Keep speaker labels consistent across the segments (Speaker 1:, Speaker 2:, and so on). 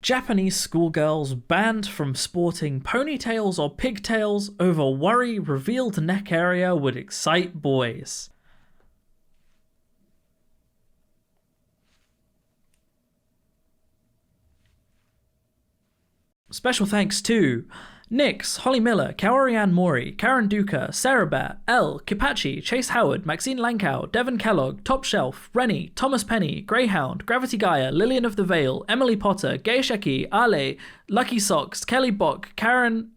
Speaker 1: Japanese schoolgirls banned from sporting ponytails or pigtails over worry revealed neck area would excite boys. Special thanks to Nix, Holly Miller, Kaorianne Mori, Karen Duca, Sarah Bear, Elle, Kipachi, Chase Howard, Maxine Lankow, Devon Kellogg, Top Shelf, Rennie, Thomas Penny, Greyhound, Gravity Gaia, Lillian of the Vale, Emily Potter, Gay Sheki, Ale, Lucky Socks, Kelly Bock, Carolyn,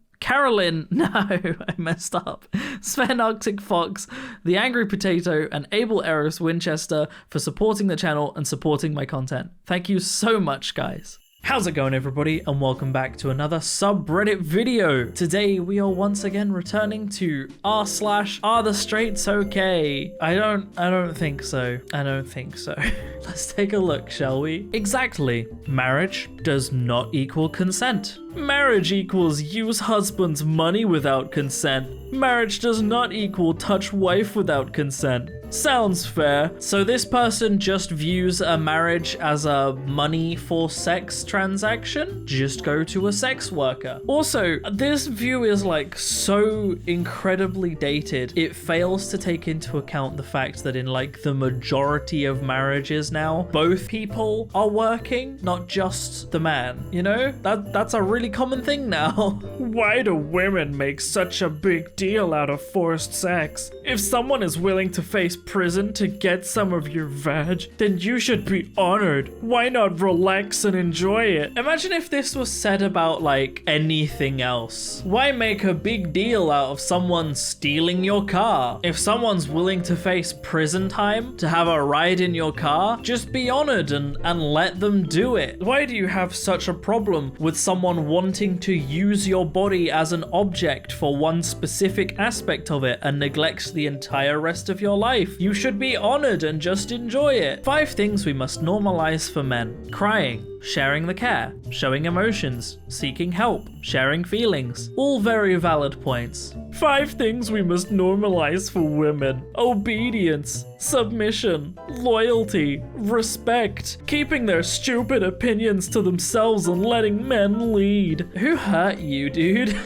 Speaker 1: no, I messed up, Sven Arctic Fox, The Angry Potato, and Abel Eros Winchester for supporting the channel and supporting my content. Thank you so much, guys. How's it going, everybody, and welcome back to another subreddit video. Today we are once again returning to r/AreTheStraightsOK. I don't think so. Let's take a look, shall we? Exactly. Marriage does not equal consent. Marriage equals use husband's money without consent. Marriage does not equal touch wife without consent. Sounds fair. So this person just views a marriage as a money for sex transaction? Just go to a sex worker. Also, this view is like so incredibly dated. It fails to take into account the fact that in like the majority of marriages now, both people are working, not just the man. You know, that's a really common thing now. Why do women make such a big deal out of forced sex? If someone is willing to face prison to get some of your vag, then you should be honored. Why not relax and enjoy it? Imagine if this was said about like anything else. Why make a big deal out of someone stealing your car? If someone's willing to face prison time to have a ride in your car, just be honored and let them do it. Why do you have such a problem with someone wanting to use your body as an object for one specific aspect of it and neglect the entire rest of your life? You should be honored and just enjoy it. 5 things we must normalize for men. Crying, sharing the care, showing emotions, seeking help, sharing feelings. All very valid points. 5 things we must normalize for women. Obedience, submission, loyalty, respect, keeping their stupid opinions to themselves and letting men lead. Who hurt you, dude?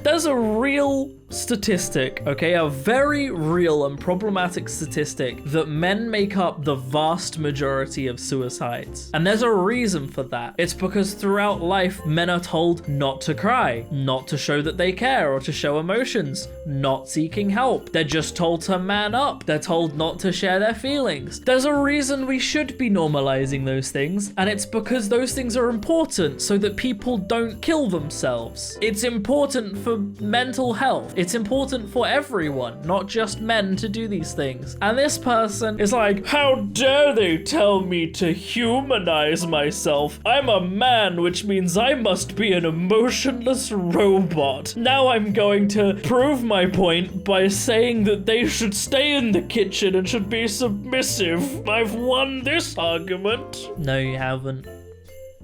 Speaker 1: There's a real statistic, okay, a very real and problematic statistic that men make up the vast majority of suicides. And there's a reason for that. It's because throughout life, men are told not to cry, not to show that they care or to show emotions, not seeking help. They're just told to man up. They're told not to share their feelings. There's a reason we should be normalizing those things, and it's because those things are important so that people don't kill themselves. It's important for mental health. It's important for everyone, not just men, to do these things. And this person is like, how dare they tell me to humanize myself? I'm a man, which means I must be an emotionless robot. Now I'm going to prove my point by saying that they should stay in the kitchen and should be submissive. I've won this argument. No, you haven't.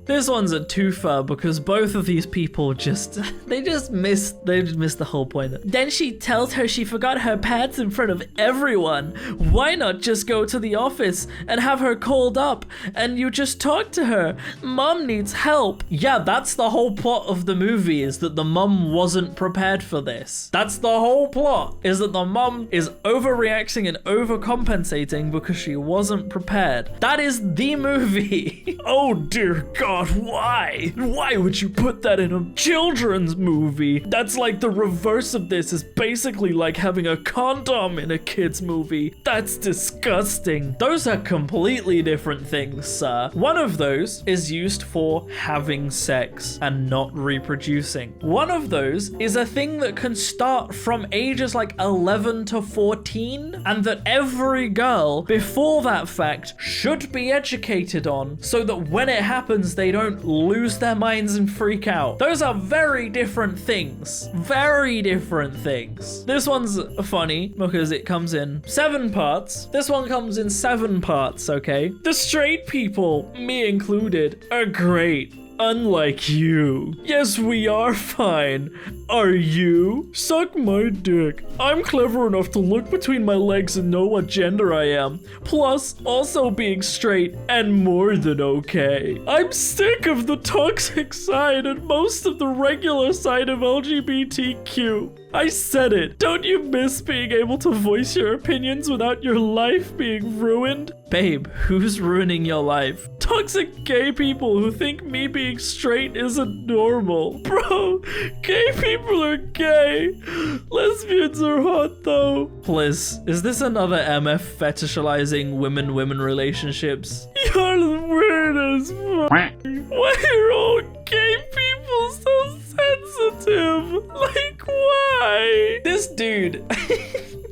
Speaker 1: This one's a twofer because both of these people just missed the whole point. Then she tells her she forgot her pads in front of everyone. Why not just go to the office and have her called up and you just talk to her? Mom needs help. Yeah, that's the whole plot of the movie, is that the mom wasn't prepared for this. That's the whole plot, is that the mom is overreacting and overcompensating because she wasn't prepared. That is the movie. Oh dear God. Why? Why would you put that in a children's movie? That's like the reverse of this, is basically like having a condom in a kid's movie. That's disgusting. Those are completely different things, sir. One of those is used for having sex and not reproducing. One of those is a thing that can start from ages like 11 to 14, and that every girl before that fact should be educated on, so that when it happens, they don't lose their minds and freak out. Those are very different things. Very different things. This one's funny because it comes in 7 parts. This one comes in 7 parts, okay? The straight people, me included, are great. unlike you. Yes, we are fine. Are you? Suck my dick. I'm clever enough to look between my legs and know what gender I am. Plus, also being straight and more than okay. I'm sick of the toxic side and most of the regular side of LGBTQ. I said it. Don't you miss being able to voice your opinions without your life being ruined? Babe, who's ruining your life? Toxic gay people who think me being straight isn't normal. Bro, gay people are gay. Lesbians are hot though. Please, is this another MF fetishizing women-women relationships? You're the weirdest. Why are all gay people so sensitive? Like, why? This dude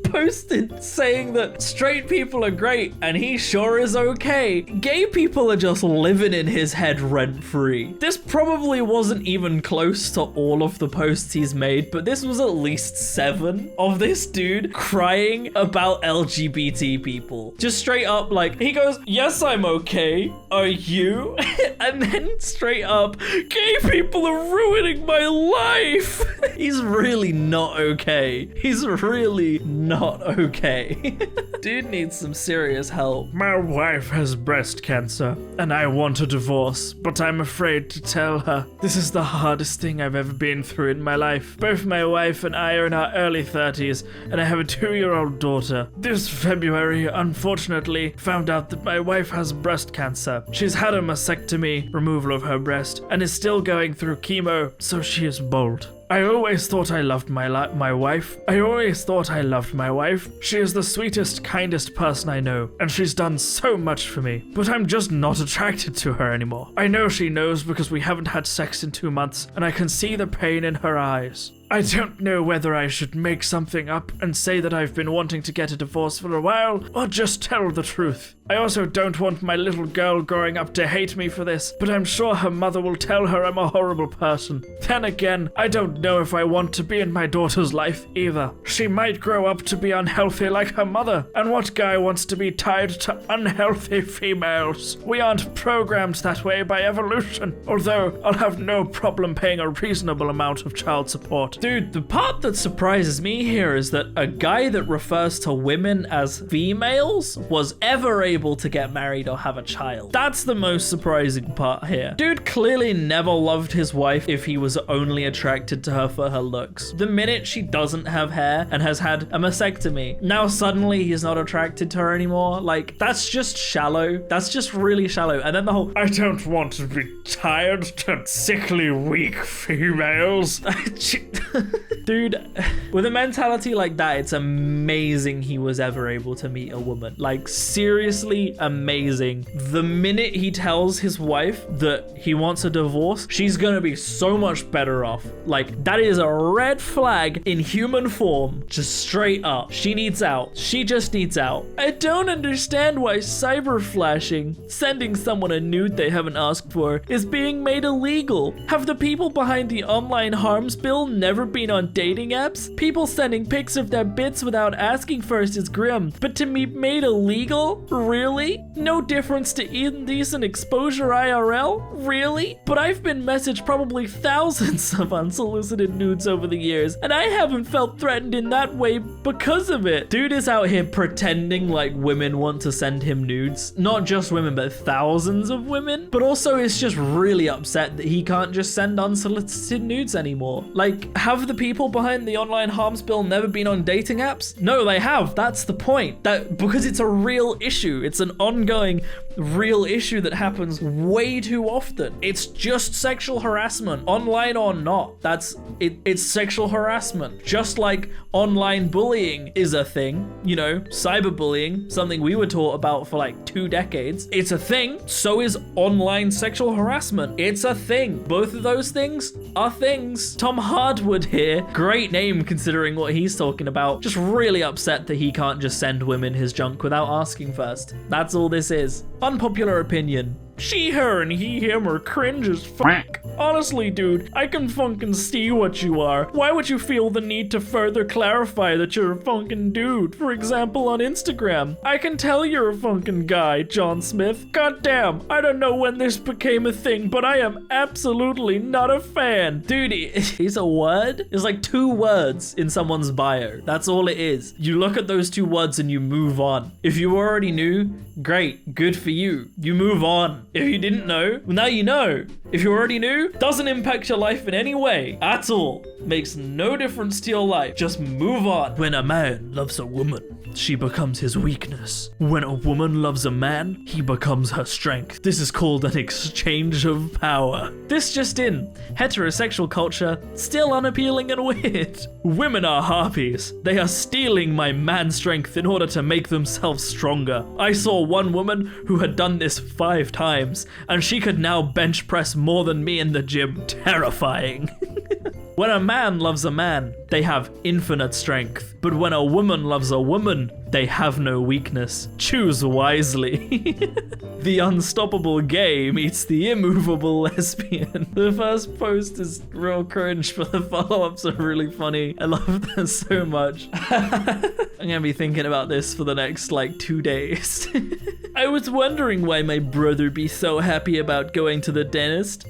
Speaker 1: posted saying that straight people are great and he sure is okay. Gay people are just living in his head rent-free. This probably wasn't even close to all of the posts he's made, but this was at least 7 of this dude crying about LGBT people. Just straight up, like, he goes, yes, I'm okay. Are you? And then straight up, gay people are ruining my life. He's really not okay. He's really not okay. Dude needs some serious help. My wife has breast cancer and I want a divorce, but I'm afraid to tell her. This is the hardest thing I've ever been through in my life. Both my wife and I are in our early 30s and I have a 2-year-old daughter. This February, unfortunately, found out that my wife has breast cancer. She's had a mastectomy, removal of her breast, and is still going through chemo, so she is bald. I always thought I loved my wife. She is the sweetest, kindest person I know, and she's done so much for me. But I'm just not attracted to her anymore. I know she knows because we haven't had sex in 2 months, and I can see the pain in her eyes. I don't know whether I should make something up and say that I've been wanting to get a divorce for a while, or just tell the truth. I also don't want my little girl growing up to hate me for this, but I'm sure her mother will tell her I'm a horrible person. Then again, I don't know if I want to be in my daughter's life either. She might grow up to be unhealthy like her mother, and what guy wants to be tied to unhealthy females? We aren't programmed that way by evolution, although I'll have no problem paying a reasonable amount of child support. Dude, the part that surprises me here is that a guy that refers to women as females was ever able to get married or have a child. That's the most surprising part here. Dude clearly never loved his wife if he was only attracted to her for her looks. The minute she doesn't have hair and has had a mastectomy, now suddenly he's not attracted to her anymore. Like, that's just shallow. That's just really shallow. And then the whole, I don't want to be tied to sickly, weak females. Dude, with a mentality like that, it's amazing he was ever able to meet a woman. Like, seriously amazing. The minute he tells his wife that he wants a divorce, she's gonna be so much better off. Like, that is a red flag in human form. Just straight up. She needs out. She just needs out. I don't understand why cyber flashing, sending someone a nude they haven't asked for, is being made illegal. Have the people behind the online harms bill never been on dating apps? People sending pics of their bits without asking first is grim, but to be made illegal? Really? No difference to indecent exposure IRL? Really? But I've been messaged probably thousands of unsolicited nudes over the years, and I haven't felt threatened in that way because of it. Dude is out here pretending like women want to send him nudes. Not just women, but thousands of women. But also is just really upset that he can't just send unsolicited nudes anymore. Like, have the people behind the online harms bill never been on dating apps? No, they have. That's the point. That because it's a real issue. It's an ongoing real issue that happens way too often. It's just sexual harassment, online or not. That's it. It's sexual harassment. Just like online bullying is a thing, you know, cyberbullying, something we were taught about for like 2 decades. It's a thing. So is online sexual harassment. It's a thing. Both of those things are things. Tom Hardwood here, great name considering what he's talking about, just really upset that he can't just send women his junk without asking first. That's all this is. Unpopular opinion. She, her, and he, him are cringe as fuck. Honestly, dude, I can fucking see what you are. Why would you feel the need to further clarify that you're a fucking dude? For example, on Instagram. I can tell you're a fucking guy, John Smith. Goddamn, I don't know when this became a thing, but I am absolutely not a fan. Dude, he's a word? It's like 2 words in someone's bio. That's all it is. You look at those 2 words and you move on. If you already knew, great, good for you. You move on. If you didn't know, well, now you know. If you already knew, doesn't impact your life in any way at all. Makes no difference to your life. Just move on. When a man loves a woman, she becomes his weakness. When a woman loves a man, he becomes her strength. This is called an exchange of power. This just in. Heterosexual culture, still unappealing and weird. Women are harpies. They are stealing my man strength in order to make themselves stronger. I saw one woman who had done this 5 times, and she could now bench press more than me in the gym. Terrifying. When a man loves a man, they have infinite strength. But when a woman loves a woman, they have no weakness. Choose wisely. The unstoppable gay meets the immovable lesbian. The first post is real cringe, but the follow-ups are really funny. I love that so much. I'm gonna be thinking about this for the next, 2 days. I was wondering why my brother be so happy about going to the dentist.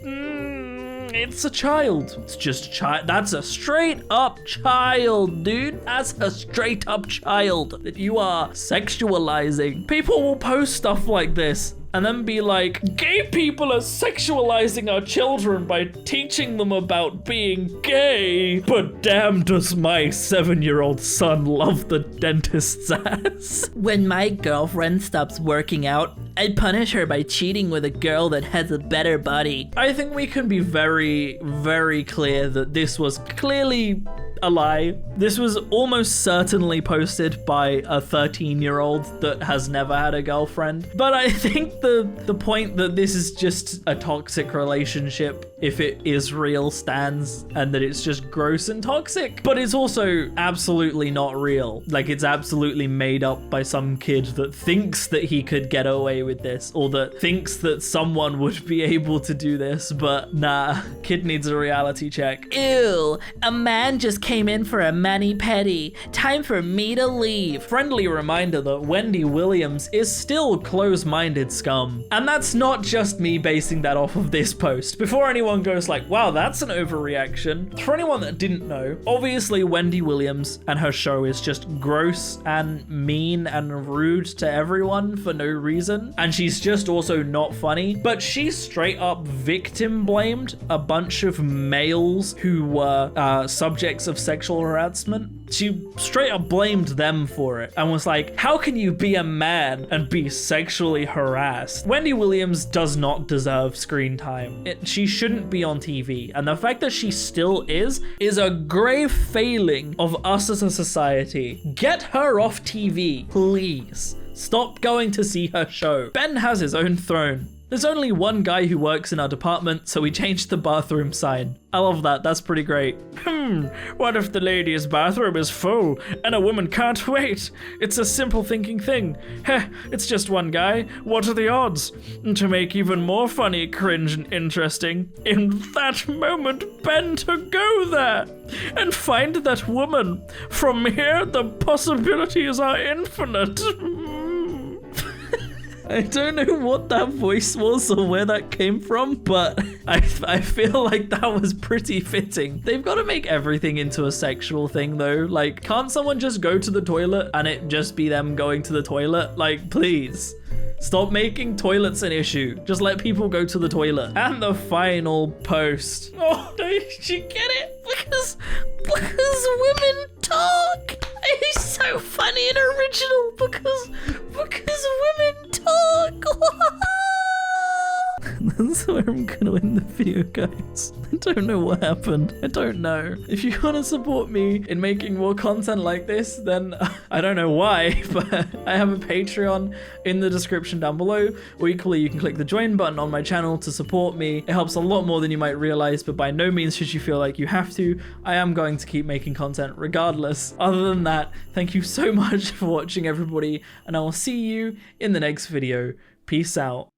Speaker 1: It's a child. It's just a child. That's a straight up child, dude. That's a straight up child that you are sexualizing. People will post stuff like this and then be like, gay people are sexualizing our children by teaching them about being gay. But damn, does my 7-year-old son love the dentist's ass. When my girlfriend stops working out, I punish her by cheating with a girl that has a better body. I think we can be very, very clear that this was clearly a lie. This was almost certainly posted by a 13-year-old that has never had a girlfriend. But I think the point that this is just a toxic relationship, if it is real, stands, and that it's just gross and toxic. But it's also absolutely not real. Like, it's absolutely made up by some kid that thinks that he could get away with this, or that thinks that someone would be able to do this, but nah, kid needs a reality check. Ew, a man just came in for a mani-pedi. Time for me to leave. Friendly reminder that Wendy Williams is still close-minded scum. And that's not just me basing that off of this post. Before anyone goes like, wow, that's an overreaction. For anyone that didn't know, obviously Wendy Williams and her show is just gross and mean and rude to everyone for no reason. And she's just also not funny. But she straight up victim blamed a bunch of males who were subjects of sexual harassment. She straight up blamed them for it and was like, how can you be a man and be sexually harassed? Wendy Williams does not deserve screen time. She shouldn't be on TV. And the fact that she still is a grave failing of us as a society. Get her off TV, please. Stop going to see her show. Ben has his own throne. There's only one guy who works in our department, so we changed the bathroom sign. I love that, that's pretty great. What if the ladies' bathroom is full and a woman can't wait? It's a simple thinking thing. Heh, it's just one guy. What are the odds? And to make even more funny, cringe, and interesting, in that moment, Ben to go there and find that woman. From here, the possibilities are infinite. I don't know what that voice was or where that came from, but I feel like that was pretty fitting. They've got to make everything into a sexual thing though. Like, can't someone just go to the toilet and it just be them going to the toilet? Like, please. Stop making toilets an issue. Just let people go to the toilet. And the final post. Oh, don't you get it? Because women talk. It's so funny and original because women talk. That's where I'm gonna end the video, guys. I don't know what happened. I don't know. If you want to support me in making more content like this, then I don't know why, but I have a Patreon in the description down below, or equally you can click the join button on my channel to support me. It helps a lot more than you might realize, but by no means should you feel like you have to. I am going to keep making content regardless. Other than that, thank you so much for watching, everybody, and I will see you in the next video. Peace out.